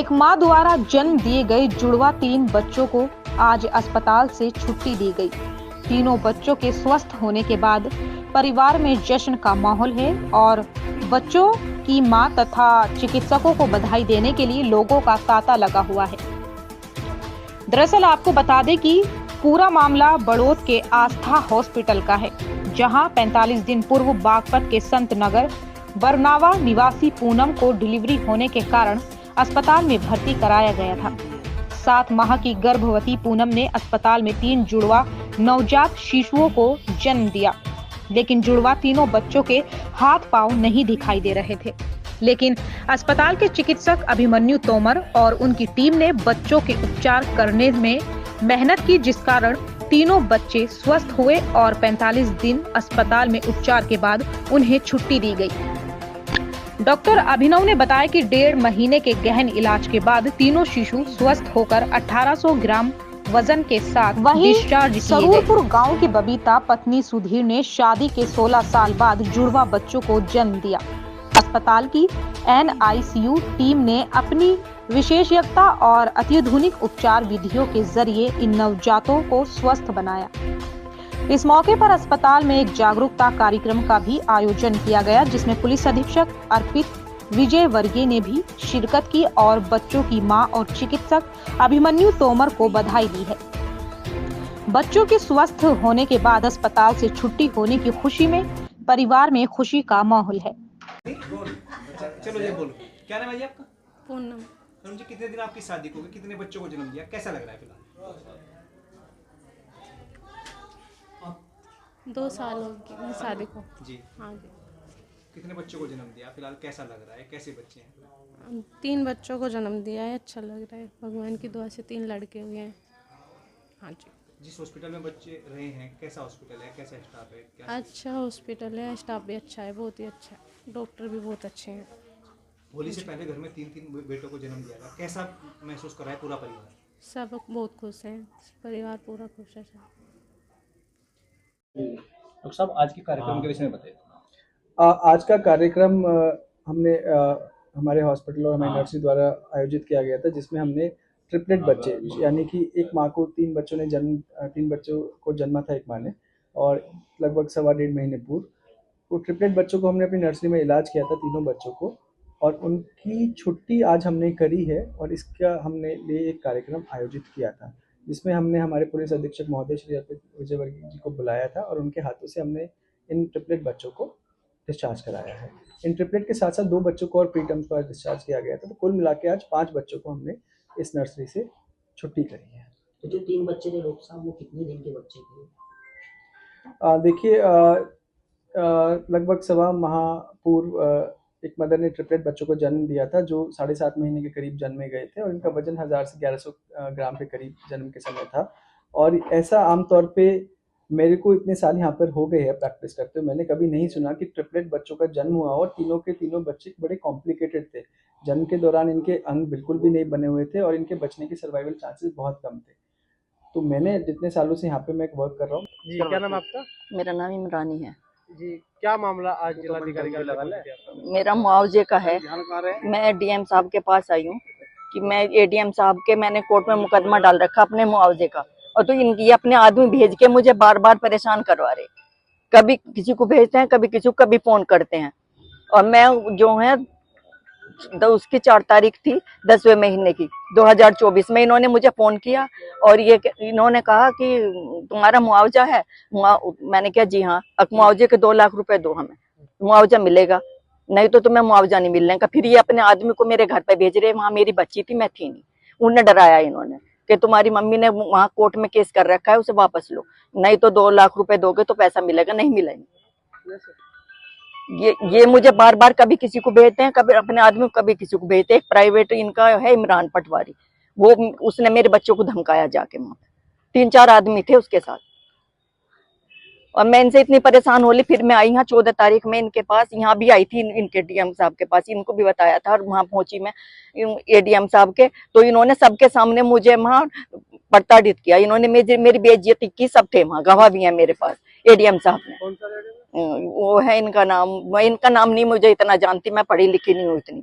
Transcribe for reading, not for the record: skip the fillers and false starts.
एक मां द्वारा जन्म दिए गए जुड़वा 3 बच्चों को आज अस्पताल से छुट्टी दी गई। तीनों बच्चों के स्वस्थ होने के बाद परिवार में जश्न का माहौल है और बच्चों की मां तथा चिकित्सकों को बधाई देने के लिए लोगों का तांता लगा हुआ है। दरअसल आपको बता दें कि पूरा मामला बड़ौद के आस्था हॉस्पिटल का है, जहां 45 दिन पूर्व बागपत के संत नगर बरनावा निवासी पूनम को डिलीवरी होने के कारण अस्पताल में भर्ती कराया गया था। 7 माह की गर्भवती पूनम ने अस्पताल में 3 जुड़वा नवजात शिशुओं को जन्म दिया, लेकिन जुड़वा तीनों बच्चों के हाथ पांव नहीं दिखाई दे रहे थे। लेकिन अस्पताल के चिकित्सक अभिमन्यु तोमर और उनकी टीम ने बच्चों के उपचार करने में मेहनत की, जिस कारण तीनों बच्चे स्वस्थ हुए और 45 दिन अस्पताल में उपचार के बाद उन्हें छुट्टी दी गई। डॉक्टर अभिनव ने बताया कि 1.5 महीने के गहन इलाज के बाद तीनों शिशु स्वस्थ होकर 1800 ग्राम वजन के साथ डिस्चार्ज किए गए। सरूरपुर गांव की बबीता पत्नी सुधीर ने शादी के 16 साल बाद जुड़वा बच्चों को जन्म दिया। अस्पताल की NICU टीम ने अपनी विशेषज्ञता और अत्याधुनिक उपचार विधियों के जरिए इन नवजातों को स्वस्थ बनाया। इस मौके पर अस्पताल में एक जागरूकता कार्यक्रम का भी आयोजन किया गया, जिसमें पुलिस अधीक्षक अर्पित विजय वर्गीय ने भी शिरकत की और बच्चों की मां और चिकित्सक अभिमन्यु तोमर को बधाई दी है। बच्चों के स्वस्थ होने के बाद अस्पताल से छुट्टी होने की खुशी में परिवार में खुशी का माहौल है। चलो ये बोलो, क्या नाम है जी आपका? पूनम। पूनम जी, कितने दिन आपकी शादी को, कितने बच्चों को जन्म दिया, कैसा लग रहा है फिलहाल? 2 साल हो गए शादी को। जी हाँ जी। कितने बच्चों को जन्म दिया, फिलहाल कैसा लग रहा है, कैसे बच्चे हैं? 3 बच्चों को जन्म दिया है, अच्छा लग रहा है। भगवान की दुआ से 3 लड़के हुए हैं। हाँ जी। जिस हॉस्पिटल में बच्चे रहे हैं, कैसा हॉस्पिटल है, कैसा स्टाफ है? क्या अच्छा हॉस्पिटल है, स्टाफ भी अच्छा है, बहुत ही अच्छा है, डॉक्टर भी बहुत अच्छे हैं। होली से पहले घर में 3 बेटों को जन्म दिया था, कैसा महसूस कर रहा है पूरा परिवार? सब बहुत खुश हैं, परिवार पूरा खुश है सब। डॉक्टर साहब, आज के कार्यक्रम के विषय में बताइए। आज का कार्यक्रम हमने हमारे हॉस्पिटल और हमारी नर्सरी द्वारा आयोजित किया गया था, जिसमें हमने ट्रिपलेट बच्चे, यानी कि एक माँ को 3 बच्चों को जन्मा था एक माँ ने, और लगभग 1.25 महीने पूर्व वो ट्रिपलेट बच्चों को हमने अपनी नर्सरी में इलाज किया था, तीनों बच्चों को, और उनकी छुट्टी आज हमने करी है। और इसका हमने लिए एक कार्यक्रम आयोजित किया था, जिसमें हमने हमारे पुलिस अधीक्षक महोदय श्री अर्पित विजय वर्गीय जी को बुलाया था और उनके हाथों से हमने इन ट्रिपलेट बच्चों को डिस्चार्ज कराया है। इन ट्रिपलेट के साथ साथ 2 बच्चों को और प्री टर्म्स पर डिस्चार्ज किया गया था, तो कुल मिला के आज 5 बच्चों को हमने इस नर्सरी से छुट्टी करी है। तो जो 3 बच्चे थे डॉक्टर साहब, वो कितने दिन के बच्चे थे? देखिए, लगभग 1.25 माह पूर्व एक मदर ने ट्रिपलेट बच्चों को जन्म दिया था, जो 7.5 महीने के करीब जन्मे गए थे, और इनका वजन 1000 से 1100 ग्राम के करीब जन्म के समय था। और ऐसा आमतौर पे मेरे को इतने साल यहाँ पर हो गए हैं प्रैक्टिस करते हुए, मैंने कभी नहीं सुना कि ट्रिपलेट बच्चों का जन्म हुआ और तीनों के तीनों बच्चे बड़े कॉम्प्लिकेटेड थे। जन्म के दौरान इनके अंग बिल्कुल भी नहीं बने हुए थे और इनके बचने के सर्वाइवल चांसेस बहुत कम थे। तो मैंने जितने सालों से यहाँ पे मैं वर्क कर रहा हूँ। जी, क्या नाम आपका? मेरा नाम इमरानी है जी, क्या मामला आज जिलाधिकारी का लगा? मेरा मुआवजे का है। मैं ADM साहब के पास आई हूँ कि मैं ADM साहब के मैंने कोर्ट में मुकदमा डाल रखा अपने मुआवजे का, और तो इनकी अपने आदमी भेज के मुझे बार बार परेशान करवा रहे। कभी किसी को भेजते हैं, कभी किसी को, कभी फोन करते हैं। और मैं जो है उसकी 4 तारीख थी 10वें महीने की 2024 में इन्होंने मुझे फोन किया और इन्होंने कहा कि तुम्हारा मुआवजा है। मैंने कहा जी हाँ। मुआवजे के 2 लाख रुपए दो, हमें मुआवजा मिलेगा, नहीं तो तुम्हें मुआवजा नहीं मिलने का। फिर ये अपने आदमी को मेरे घर पे भेज रहे। वहां मेरी बच्ची थी, मैं थी नहीं। उन्हें डराया इन्होंने कि तुम्हारी मम्मी ने वहां कोर्ट में केस कर रखा है, उसे वापस लो, नहीं तो 2 लाख रुपए दोगे तो पैसा मिलेगा, नहीं मिलेंगे। ये मुझे बार बार कभी किसी को भेजते हैं, कभी अपने आदमी को, कभी किसी को भेजते हैं। एक प्राइवेट इनका है इमरान पटवारी, वो उसने मेरे बच्चों को धमकाया जाके। वहां 3-4 आदमी थे उसके साथ, और मैं इनसे इतनी परेशान होली। फिर मैं आई यहाँ 14 तारीख में इनके पास, यहाँ भी आई थी इनके DM साहब के पास, इनको भी बताया था। और वहां पहुंची मैं ADM साहब के, तो इन्होंने सबके सामने मुझे वहां प्रताड़ित किया। इन्होंने मेरी बेइज्जती की, सब थे वहां, गवाह भी है मेरे पास ADM साहब ने। वो है इनका नाम नहीं मुझे इतना जानती, मैं पढ़ी लिखी नहीं हूँ इतनी।